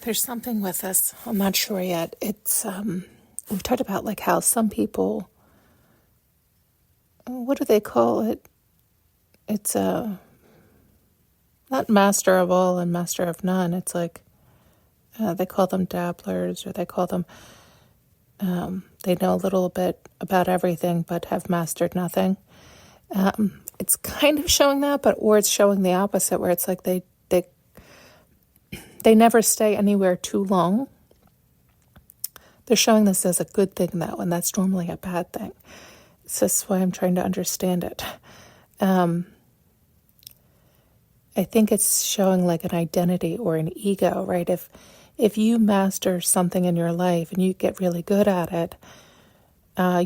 There's something with this. I'm not sure yet. It's we've talked about like how some people, what do they call it? It's not master of all and master of none. It's like they call them dabblers, or they call them they know a little bit about everything but have mastered nothing. It's kind of showing that, or it's showing the opposite, where it's like they never stay anywhere too long. They're showing this as a good thing, though, and that's normally a bad thing. So that's why I'm trying to understand it. I think it's showing like an identity or an ego, right? If you master something in your life and you get really good at it,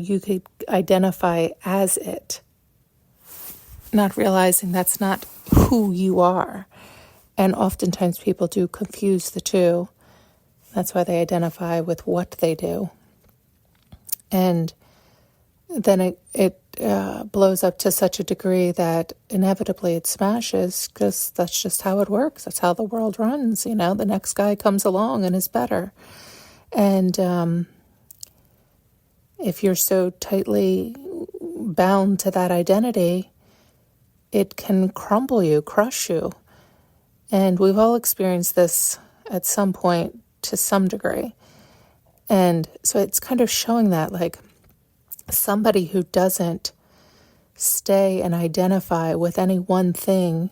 you could identify as it, not realizing that's not who you are. And oftentimes people do confuse the two. That's why they identify with what they do. And then it blows up to such a degree that inevitably it smashes, because that's just how it works. That's how the world runs. The next guy comes along and is better. And if you're so tightly bound to that identity, it can crumble you, crush you. And we've all experienced this at some point to some degree. And so it's kind of showing that, like, somebody who doesn't stay and identify with any one thing,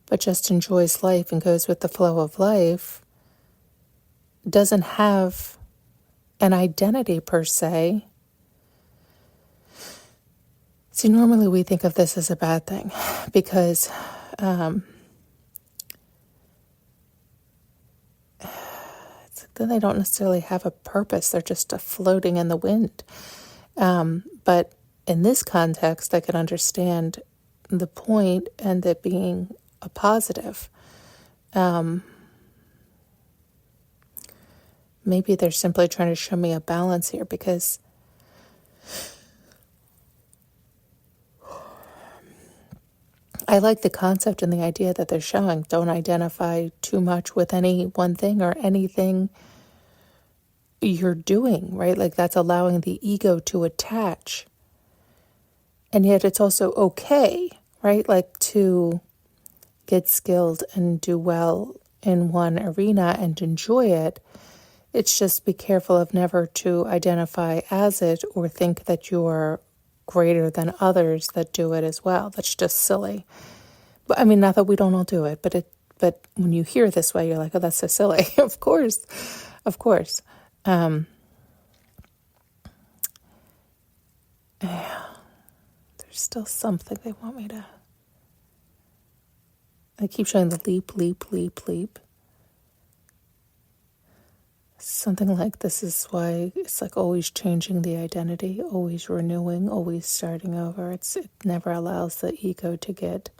but just enjoys life and goes with the flow of life, doesn't have an identity per se. See, normally we think of this as a bad thing because then they don't necessarily have a purpose. They're just floating in the wind. But in this context, I can understand the point and it being a positive. Maybe they're simply trying to show me a balance here, because I like the concept and the idea that they're showing. Don't identify too much with any one thing or anything you're doing, right? Like, that's allowing the ego to attach. And yet it's also okay, right? Like, to get skilled and do well in one arena and enjoy it. It's just be careful of never to identify as it or think that you're greater than others that do it as well. That's just silly. But I mean, not that we don't all do it, but when you hear it this way, you're like, oh, that's so silly. Of course. Yeah, there's still something they want me to. They keep showing the leap, leap, leap, leap. Something like this is why it's like always changing the identity, always renewing, always starting over. It never allows the ego to get,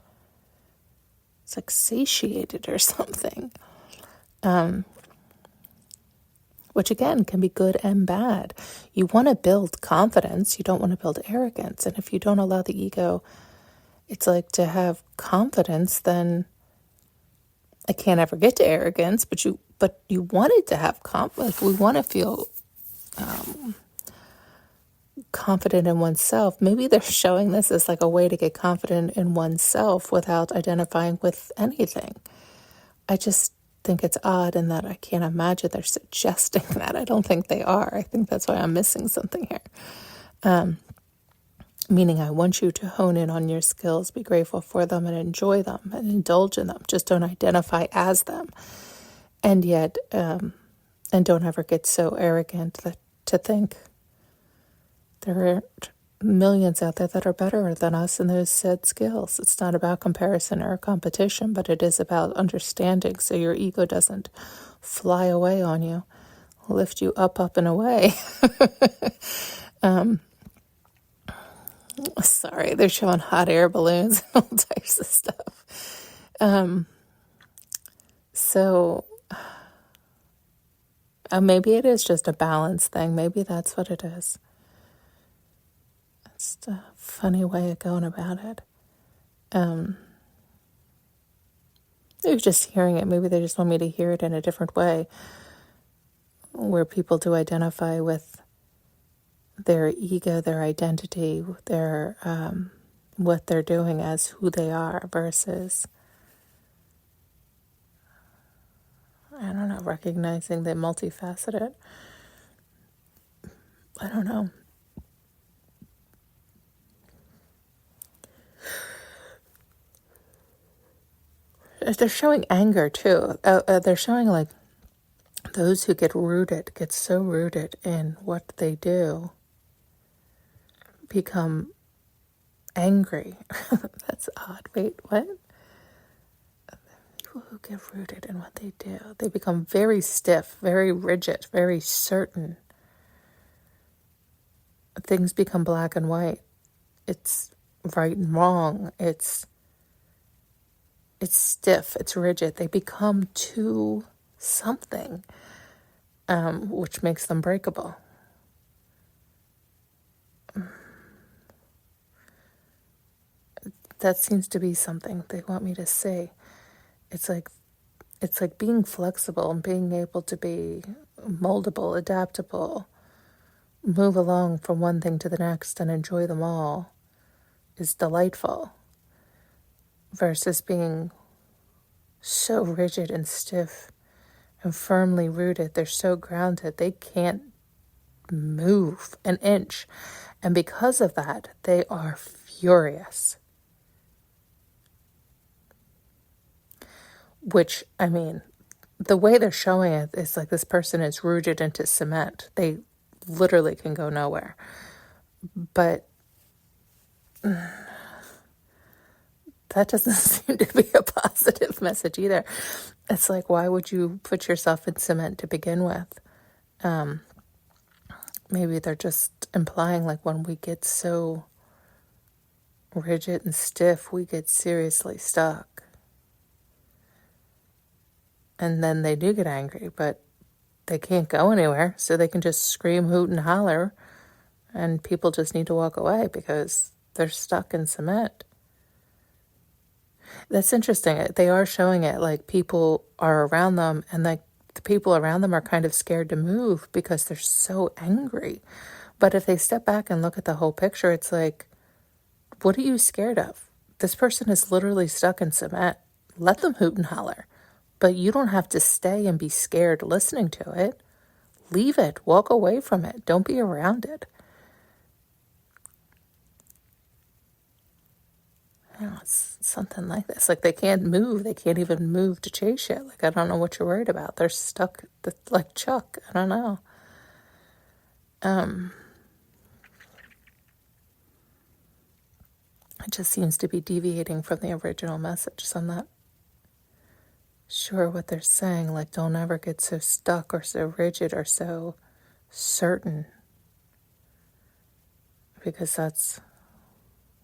it's like satiated or something. Which again can be good and bad. You want to build confidence, you don't want to build arrogance. And if you don't allow the ego, it's like, to have confidence, then I can't ever get to arrogance, but you wanted to have confidence. We want to feel confident in oneself. Maybe they're showing this as like a way to get confident in oneself without identifying with anything. I just think it's odd in that I can't imagine they're suggesting that. I don't think they are. I think that's why I'm missing something here. Meaning, I want you to hone in on your skills, be grateful for them and enjoy them and indulge in them. Just don't identify as them. And yet, and don't ever get so arrogant to think there are millions out there that are better than us in those said skills. It's not about comparison or competition, but it is about understanding, so your ego doesn't fly away on you, lift you up and away. Sorry, they're showing hot air balloons and all types of stuff. So maybe it is just a balance thing. Maybe that's what it is. It's a funny way of going about it. Maybe just hearing it. Maybe they just want me to hear it in a different way. where people do identify with their ego, their identity, their what they're doing as who they are versus, I don't know, recognizing the multifaceted. I don't know. They're showing anger too. They're showing like those who get so rooted in what they do, become angry. That's odd. Wait, what? People who get rooted in what they do, they become very stiff, very rigid, very certain. Things become black and white. It's right and wrong. It's stiff. It's rigid. They become too something, which makes them breakable. That seems to be something they want me to see. It's like being flexible and being able to be moldable, adaptable, move along from one thing to the next and enjoy them all is delightful, versus being so rigid and stiff and firmly rooted. They're so grounded, they can't move an inch. And because of that, they are furious. Which, I mean, the way they're showing it is like this person is rooted into cement. They literally can go nowhere. But that doesn't seem to be a positive message either. It's like, why would you put yourself in cement to begin with? Maybe they're just implying like when we get so rigid and stiff, we get seriously stuck. And then they do get angry, but they can't go anywhere, so they can just scream, hoot, and holler, and people just need to walk away because they're stuck in cement. That's interesting. They are showing it like people are around them, and like the people around them are kind of scared to move because they're so angry. But if they step back and look at the whole picture, it's like, what are you scared of? This person is literally stuck in cement. Let them hoot and holler. But you don't have to stay and be scared listening to it. Leave it. Walk away from it. Don't be around it. It's something like this. Like they can't move. They can't even move to chase you. Like, I don't know what you're worried about. They're stuck like Chuck. I don't know. It just seems to be deviating from the original message. So I'm not sure what they're saying. Like, don't ever get so stuck or so rigid or so certain, because that's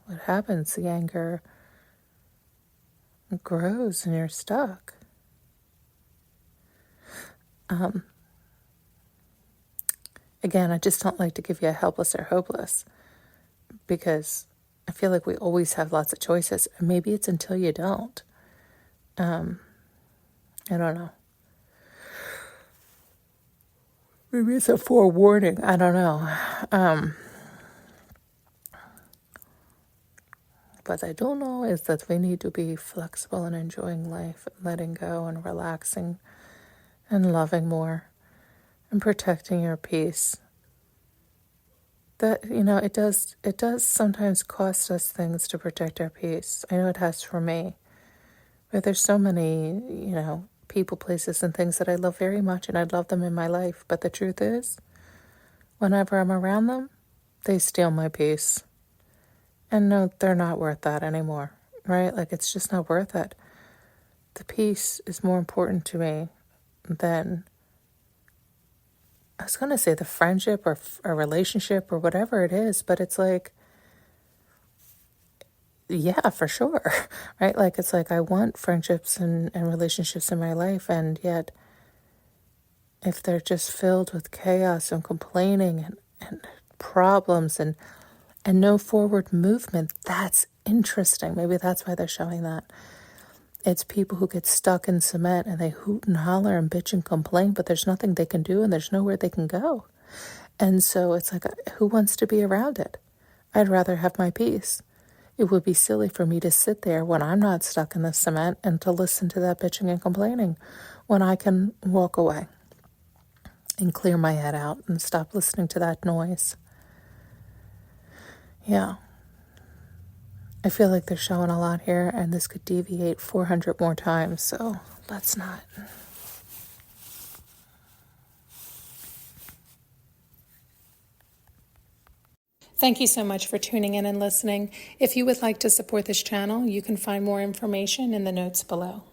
what happens. The anger grows and you're stuck. Again, I just don't like to give you a helpless or hopeless, because I feel like we always have lots of choices, and maybe it's until you don't. I don't know. Maybe it's a forewarning. I don't know. What I do know is that we need to be flexible and enjoying life, and letting go and relaxing and loving more and protecting your peace. That, it does sometimes cost us things to protect our peace. I know it has for me. But there's so many, people, places, and things that I love very much, and I'd love them in my life. But the truth is, whenever I'm around them, they steal my peace. And no, they're not worth that anymore, right? Like, it's just not worth it. The peace is more important to me than, I was going to say the friendship or a relationship or whatever it is, but it's like, yeah, for sure, right? Like, it's like I want friendships and relationships in my life, and yet if they're just filled with chaos and complaining and problems and no forward movement, that's interesting. Maybe that's why they're showing that. It's people who get stuck in cement and they hoot and holler and bitch and complain, but there's nothing they can do and there's nowhere they can go. And so it's like, who wants to be around it? I'd rather have my peace. It would be silly for me to sit there when I'm not stuck in the cement and to listen to that bitching and complaining when I can walk away and clear my head out and stop listening to that noise. Yeah. I feel like they're showing a lot here, and this could deviate 400 more times, so let's not. Thank you so much for tuning in and listening. If you would like to support this channel, you can find more information in the notes below.